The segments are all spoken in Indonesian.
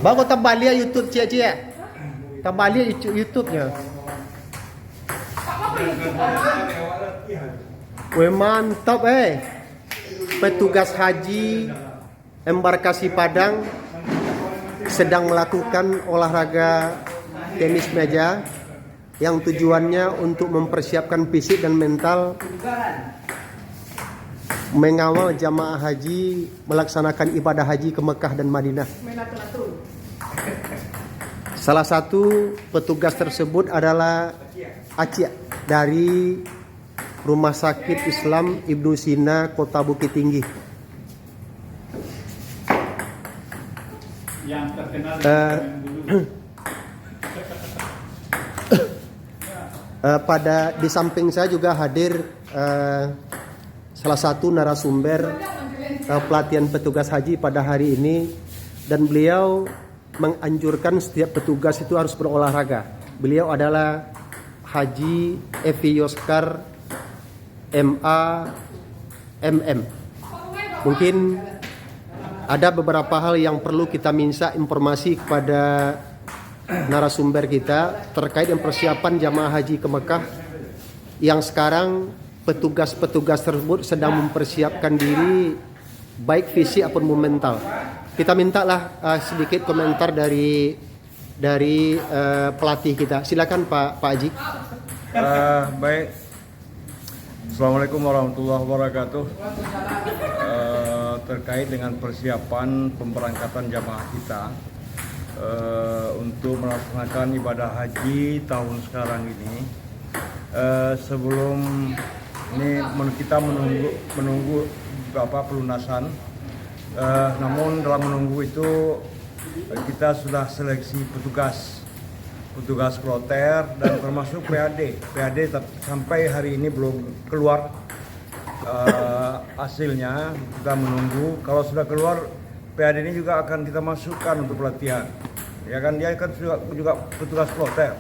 Bago tambalia YouTube cia. Tambalia YouTube-nya. Weh mantap Petugas haji embarkasi Padang sedang melakukan olahraga tenis meja yang tujuannya untuk mempersiapkan fisik dan mental mengawal jamaah haji melaksanakan ibadah haji ke Mekah dan Madinah. Salah satu petugas tersebut adalah Aceh dari Rumah Sakit Islam Ibnu Sina Kota Bukit Tinggi. Yang terkenal di samping saya juga hadir salah satu narasumber pelatihan petugas haji pada hari ini, dan beliau menganjurkan setiap petugas itu harus berolahraga. Beliau adalah Haji Evi Yoskar MA MM. Mungkin ada beberapa hal yang perlu kita minta informasi kepada narasumber kita terkait dengan persiapan jamaah haji ke Mekah yang sekarang petugas-petugas tersebut sedang mempersiapkan diri baik fisik ataupun mental. Kita mintalah sedikit komentar dari pelatih kita. Silakan Pak Haji. Baik. Assalamualaikum warahmatullahi wabarakatuh. Terkait dengan persiapan pemberangkatan jamaah kita untuk melaksanakan ibadah haji tahun sekarang ini, sebelum ini kita menunggu beberapa pelunasan. Namun dalam menunggu itu kita sudah seleksi petugas kloter dan termasuk PAD sampai hari ini belum keluar hasilnya. Kita menunggu, kalau sudah keluar PAD ini juga akan kita masukkan untuk pelatihan. Ya kan, dia kan juga petugas kloter.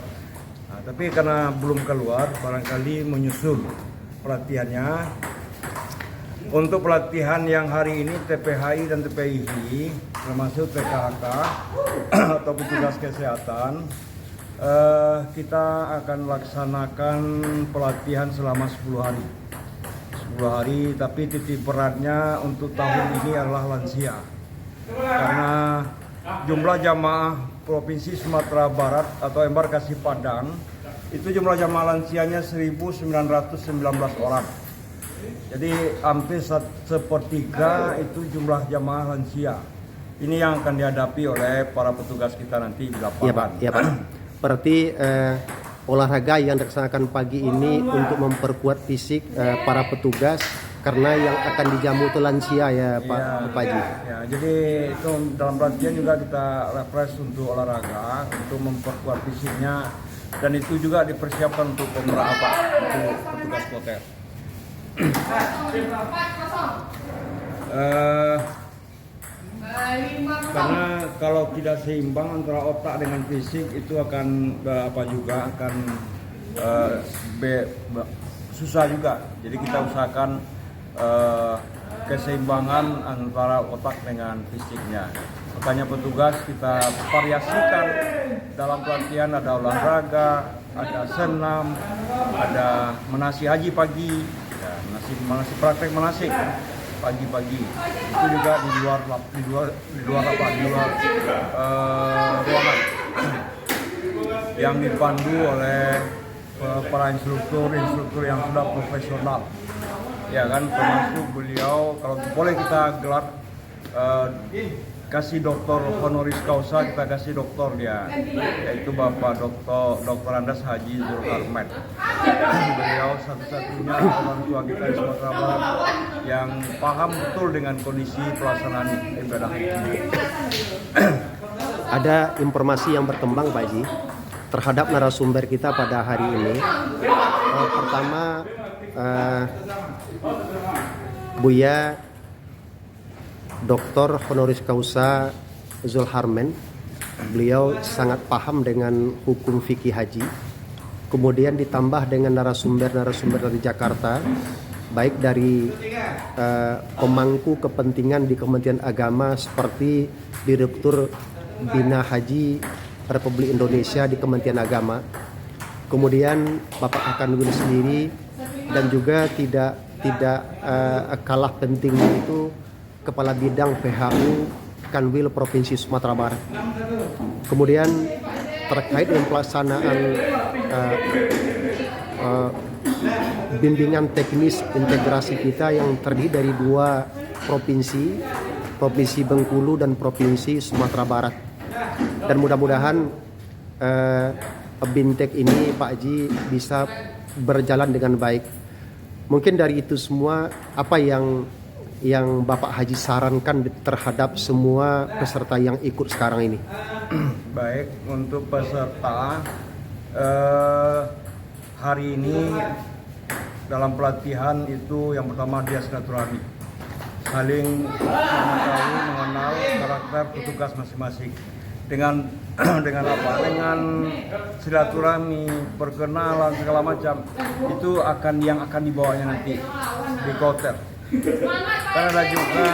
Nah, tapi karena belum keluar, barangkali menyusul pelatihannya. Untuk pelatihan yang hari ini TPHI dan TPII termasuk TKHK atau petugas kesehatan, kita akan laksanakan pelatihan selama 10 hari. 10 hari, tapi titik beratnya untuk tahun ini adalah lansia. Karena jumlah jamaah Provinsi Sumatera Barat atau embarkasi Padang itu jumlah jamaah lansianya 1.919 orang. Jadi hampir sepertiga itu jumlah jamaah lansia. Ini yang akan dihadapi oleh para petugas kita nanti di lapangan. Iya Pak. Berarti olahraga yang dilaksanakan pagi ini untuk memperkuat fisik para petugas karena yang akan dijamu itu lansia ya Pak Haji. Ya, jadi itu dalam pelatihan juga kita refresh untuk olahraga untuk memperkuat fisiknya, dan itu juga dipersiapkan untuk pemerintah untuk petugas kloter. Karena kalau tidak seimbang antara otak dengan fisik itu akan susah juga. Jadi kita usahakan keseimbangan antara otak dengan fisiknya. Makanya petugas kita variasikan dalam pelatihan, ada olahraga, ada senam, ada menasi haji pagi, ya, menasi praktek menasik pagi-pagi. Itu juga di luar ruangan yang dipandu oleh para instruktur yang sudah profesional. Ya kan, termasuk beliau, kalau boleh kita gelar kasih doktor honoris causa, kita kasih doktor dia, yaitu Bapak Dr. Andes Haji Zulkarmen. Beliau satu-satunya orang tua kita di Sumatera Barat yang paham betul dengan kondisi pelaksanaan ibadah haji. Ada informasi yang berkembang Pak Haji terhadap narasumber kita pada hari ini. Pertama, Buya Dr. honoris causa Zulkarmen, beliau sangat paham dengan hukum fikih haji. Kemudian ditambah dengan narasumber dari Jakarta baik dari pemangku kepentingan di Kementerian Agama seperti Direktur Bina Haji Republik Indonesia di Kementerian Agama, kemudian Bapak Kakanwil sendiri, dan juga tidak kalah pentingnya itu Kepala Bidang PHU Kanwil Provinsi Sumatera Barat. Kemudian terkait dengan pelaksanaan bimbingan teknis integrasi kita yang terdiri dari 2 provinsi, Provinsi Bengkulu dan Provinsi Sumatera Barat. Dan mudah-mudahan Bintek ini Pak Haji bisa berjalan dengan baik. Mungkin dari itu semua apa yang Bapak Haji sarankan terhadap semua peserta yang ikut sekarang ini? Baik, untuk peserta hari ini dalam pelatihan itu yang pertama dia silaturahmi, saling mengetahui, mengenal karakter petugas masing-masing dengan apa? Dengan silaturahmi, perkenalan segala macam, itu yang akan dibawanya nanti di kloter. Karena ada juga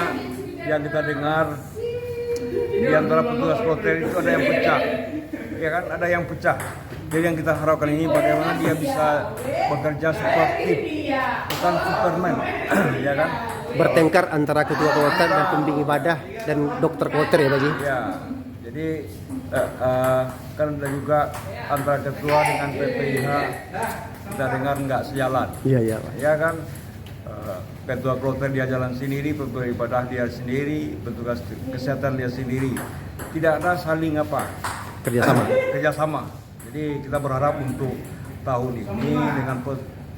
yang kita dengar di antara petugas kloter itu ada yang pecah, ya kan? Ada yang pecah. Jadi yang kita harapkan ini bagaimana dia bisa bekerja seperti bukan Superman, ya kan? Bertengkar antara ketua kloter dan pembimbing ibadah dan dokter kloter ya Pak Haji? Ya, jadi kan ada juga antara ketua dengan PPIH kita dengar nggak sejalan. Iya iya Pak. Ya kan? Ketua kloter dia jalan sendiri, petugas ibadah dia sendiri, petugas kesehatan dia sendiri. Tidak ada saling kerjasama. Jadi kita berharap untuk tahun ini dengan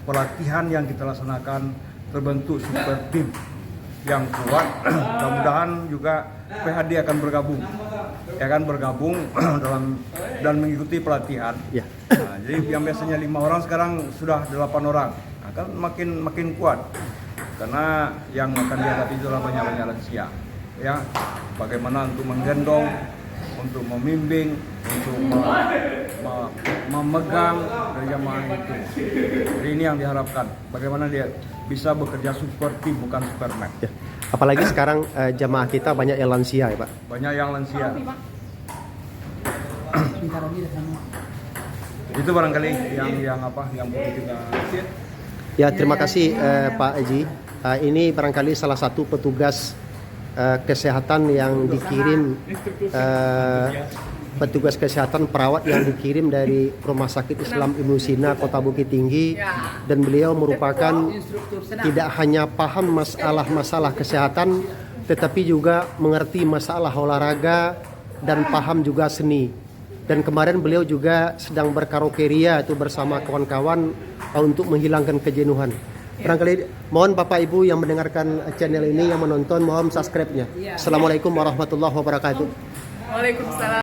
pelatihan yang kita laksanakan terbentuk super tim yang kuat. Mudah-mudahan juga PHD akan bergabung dan mengikuti pelatihan. Ya. Nah, jadi yang biasanya 5 orang sekarang sudah 8 orang. Akan makin kuat. Karena yang akan dihadapi itu adalah banyak lansia. Ya, bagaimana untuk menggendong, untuk membimbing, untuk memegang dari jamaah itu. Jadi ini yang diharapkan. Bagaimana dia bisa bekerja seperti bukan Superman. Ya. Apalagi sekarang jamaah kita banyak yang lansia ya Pak. Banyak yang lansia. Itu barangkali yang perlu kita. Ya, terima kasih Pak Haji. Ini barangkali salah satu petugas kesehatan yang dikirim, petugas kesehatan perawat yang dikirim dari Rumah Sakit Islam Ibnu Sina Kota Bukit Tinggi, dan beliau merupakan tidak hanya paham masalah kesehatan, tetapi juga mengerti masalah olahraga dan paham juga seni. Dan kemarin beliau juga sedang berkaraokeria itu bersama kawan-kawan untuk menghilangkan kejenuhan. Barangkali mohon Bapak Ibu yang mendengarkan channel ini, yang menonton, mohon subscribe-nya. Assalamualaikum warahmatullahi wabarakatuh. Waalaikumsalam.